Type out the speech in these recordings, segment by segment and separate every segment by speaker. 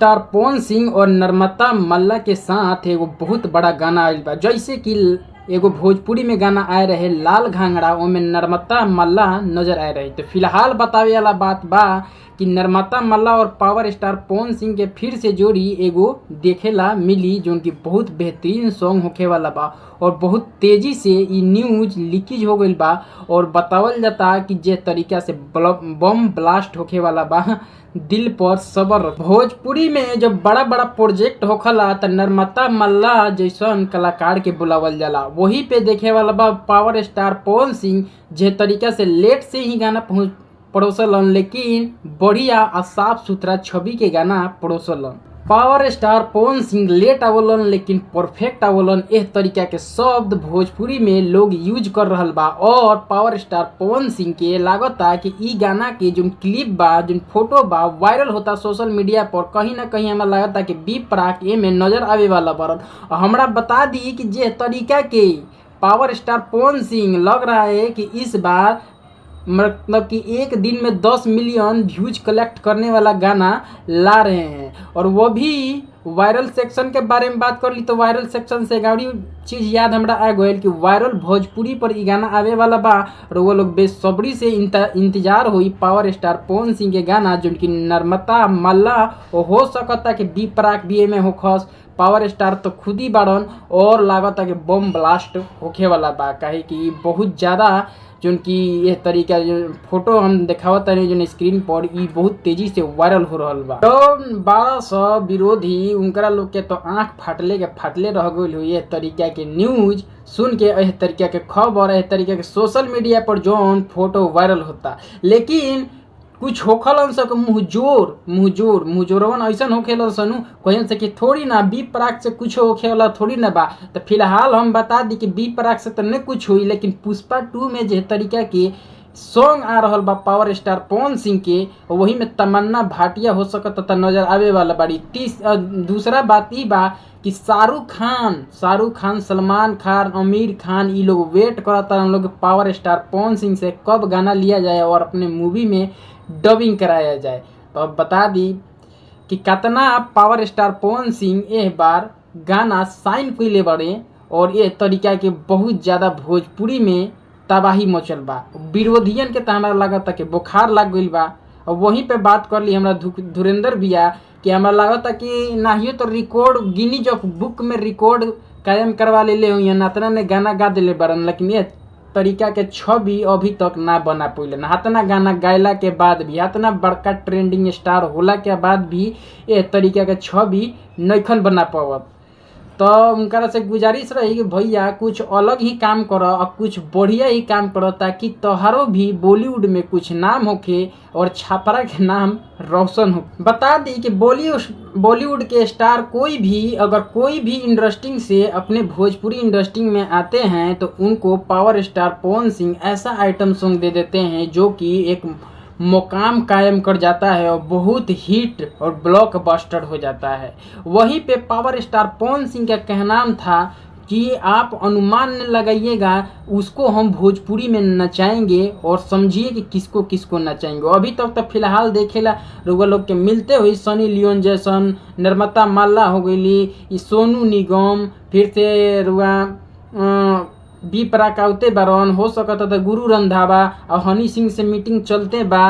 Speaker 1: Star Pawan Singh और नर्मदा मल्ला के साथ एगो बहुत बड़ा गाना आइल बा। जैसे कि एगो भोजपुरी में गाना आए रहे लाल घाघरा, ओमे नर्मदा मल्ला नजर आए रहे। तो फिलहाल बतावे वाला बात बा कि नर्मदा मल्ला और पावर स्टार पवन सिंह के फिर से जोड़ी एगो देखेला मिली, जो उनकी बहुत बेहतरीन सॉन्ग होखे वाला बा। और बहुत तेजी से ये न्यूज लीकेज हो गई बा और बतावल जाता कि जे तरीका से बम ब्लास्ट होखे वाला बा, दिल पर सबर। भोजपुरी में जब बड़ा बड़ा प्रोजेक्ट होखला त नर्मदा मल्ला जैसन कलाकार के बुलावल जाला। वही पे देखे वाला बा पावर स्टार पवन सिंह जे तरीका से लेट से ही गाना परोसलन, लेकिन बढ़िया और साफ सुथरा छवि के गाना परोसलन। Power star Pawan Singh late आवलन लेकिन परफेक्ट आवलन। एह तरीका के शब्द भोजपुरी में लोग यूज कर रहल बा और पावर स्टार पवन सिंह के लागता कि ई गाना के जो क्लिप बा, जो फोटो बा, वायरल होता सोशल मीडिया पर। कहीं ना कहीं हमें लागता कि बी प्राक ए में नजर आवे वाला बरन। और हमरा बता दी कि जे तरीका के पावर स्टार पवन सिंह लग रहा है कि इस बार मतलब कि एक दिन में 10 मिलियन व्यूज कलेक्ट करने वाला गाना ला रहे हैं। और वो भी वायरल सेक्शन के बारे में बात कर ली तो वायरल सेक्शन से गाड़ी चीज़ याद हमरा आ गई कि वायरल भोजपुरी पर ये गाना आवे वाला बा। और वो लोग बेसब्री से इंतजार हुई पावर स्टार पवन सिंह के गाना, जो कि नर्मदा मल्ला हो सकता कि बी प्राक भी में होखस। पावर स्टार तो खुद ही बाड़न और लागता कि बम ब्लास्ट होखे वाला बा, काहे कि बहुत ज़्यादा जो कि यह तरीका जो फोटो हम देखावत है जो स्क्रीन पर, ई बहुत तेजी से वायरल हो रहा बा। तो 1200 विरोधी उनकरा लोग के तो आंख फाटले रह गई हुई। यह तरीका के न्यूज सुन के, यह तरीका के खबर, यह तरीका के सोशल मीडिया पर जो फोटो वायरल होता। लेकिन कुछ होखलन सक मुँहजोरवन ऐसा होखेलन सनु कहन से कि थोड़ी ना बी प्राक से कुछ होखे वाला थोड़ी ना बा। तो फिलहाल हम बता दी कि बी प्राक से तो नहीं कुछ हुई, लेकिन पुष्पा 2 में जे तरीका के सॉन्ग आ रहा बा पावर स्टार पवन सिंह के, वही में तमन्ना भाटिया हो सकता नजर आवे वाला बाड़ी। दूसरा बात ई बा कि शाहरुख खान, सलमान खान, आमिर खान, ये लोग वेट करता हम लोग पावर स्टार पवन सिंह से कब गाना लिया जाए और अपने मूवी में डबिंग कराया जाए। तो अब बता दी कि कितना पावर स्टार पवन सिंह एक बार गाना साइन कइले बड़े और ये तरीका के बहुत ज़्यादा भोजपुरी में तबाही मचल बा। विरोधियन के तो हमारा लागता कि बुखार लग गई बा। और वहीं पे बात कर ली हमरा धुरेंद्र बिया कि हमारा लागता कि नाहियो तो रिकॉर्ड गिनीज ऑफ बुक में रिकॉर्ड कायम करवा ले हुई नातना ने गाना गा दिले बरन, लेकिन ये तरीका के छवि अभी तक ना बना पइले। हातना गाना गायला के बाद भी, हातना बड़का ट्रेंडिंग स्टार होला के बाद भी ये तरीका के छवि नइखन बना पावत। तो उनका से गुजारिश रही कि भैया कुछ अलग ही काम करो और कुछ बढ़िया ही काम करो, ताकि तोहरों भी बॉलीवुड में कुछ नाम होके और छापरा के नाम रोशन हो। बता दी कि बॉलीवुड के स्टार कोई भी इंडस्ट्री से अपने भोजपुरी इंडस्ट्री में आते हैं तो उनको पावर स्टार पवन सिंह ऐसा आइटम सॉन्ग दे देते हैं जो कि एक मुकाम कायम कर जाता है और बहुत हिट और ब्लॉकबस्टर हो जाता है। वहीं पे पावर स्टार पवन सिंह का कहना था कि आप अनुमान न लगाइएगा, उसको हम भोजपुरी में नचाएंगे और समझिए कि किसको किसको नचाएंगे। अभी तक तो फिलहाल देखेला रुआ लोग के मिलते हुए सनी लियोन जैसन, नर्मदा मल्ला हो गई, सोनू निगम, फिर से रुआ बी प्राक आवते बारन, हो सकता था गुरु रंधावा और हनी सिंह से मीटिंग चलते बा,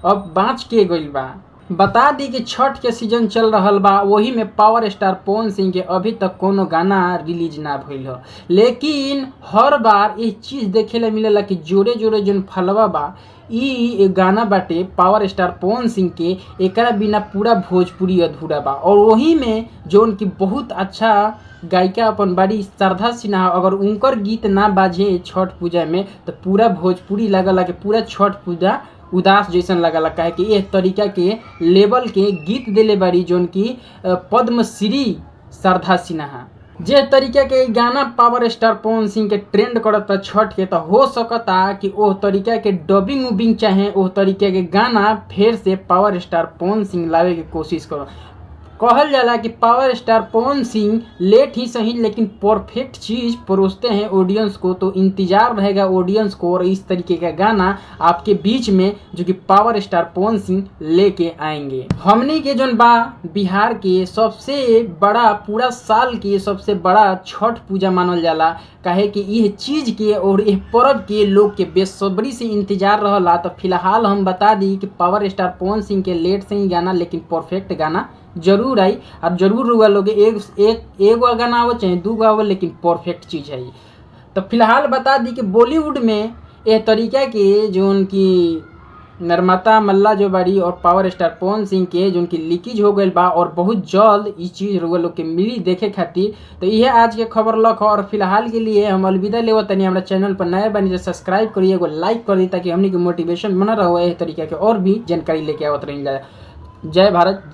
Speaker 1: अब बाँच के गइल बा। बता दी कि छठ के सीजन चल रहा बा, वही में पावर स्टार पवन सिंह के अभी तक कोनो गाना रिलीज ना भइल हो। लेकिन हर बार ये चीज़ देखेला मिलेला कि जोरे जोरे जोन फलवा बा ई गाना बाटे पावर स्टार पवन सिंह के, एकरा बिना पूरा भोजपुरी अधूरा बा। और वही में जो उनकी बहुत अच्छा गायिका अपन बाड़ी श्रद्धा सिन्हा, अगर उनकर गीत ना बाजे छठ पूजा में तो पूरा भोजपुरी लगला कि पूरा छठ पूजा उदास जैसन लगला। काहे कि एक तरीका के लेवल के गीत दिले बाड़ी जो कि पद्मश्री श्रद्धा सिन्हा। जे तरीका के गाना पावर स्टार पवन सिंह के ट्रेंड करता छठ के, तो हो सकता कि ओह तरीका के डबिंग उबिंग चाहे ओह तरीका के गाना फिर से पावर स्टार पवन सिंह लावे के कोशिश करो। कहल जाला कि power star Pawan Singh late ही सही लेकिन परफेक्ट चीज़ परोसते हैं ऑडियंस को, तो इंतजार रहेगा ऑडियंस को और इस तरीके का गाना आपके बीच में जो कि पावर स्टार पवन सिंह लेके आएंगे। हमनी के जोन बा बिहार के सबसे बड़ा पूरा साल के सबसे बड़ा छठ पूजा मानल जाला, काहे कि यह चीज़ के और यह पर्व के लोग के बेसब्री से इंतजार रहला। तो फिलहाल हम बता दी कि पावर स्टार पवन सिंह के लेट से ही गाना लेकिन परफेक्ट गाना जरूर आई और जरूर रुआ लोग एक गाना आवो चाहे 2 आवो लेकिन परफेक्ट चीज़ है। तो फिलहाल बता दी कि बॉलीवुड में यह तरीका के जो उनकी निर्माता मल्ला जो बाड़ी और पावर स्टार पवन सिंह के जो उनकी लीकेज हो गई बा और बहुत जल्द ये चीज़ रुआ लोग के मिली देखे खातिर। तो यह आज के खबर लख और फिलहाल के लिए हम अलविदा लेव तनी। हमारा चैनल पर नए बनी तो सब्सक्राइब करिए, एगो लाइक कर दी ताकि हमनी के मोटिवेशन बना रहो इस तरीके के और भी जानकारी लेके आवत रही जाए। जय भारत।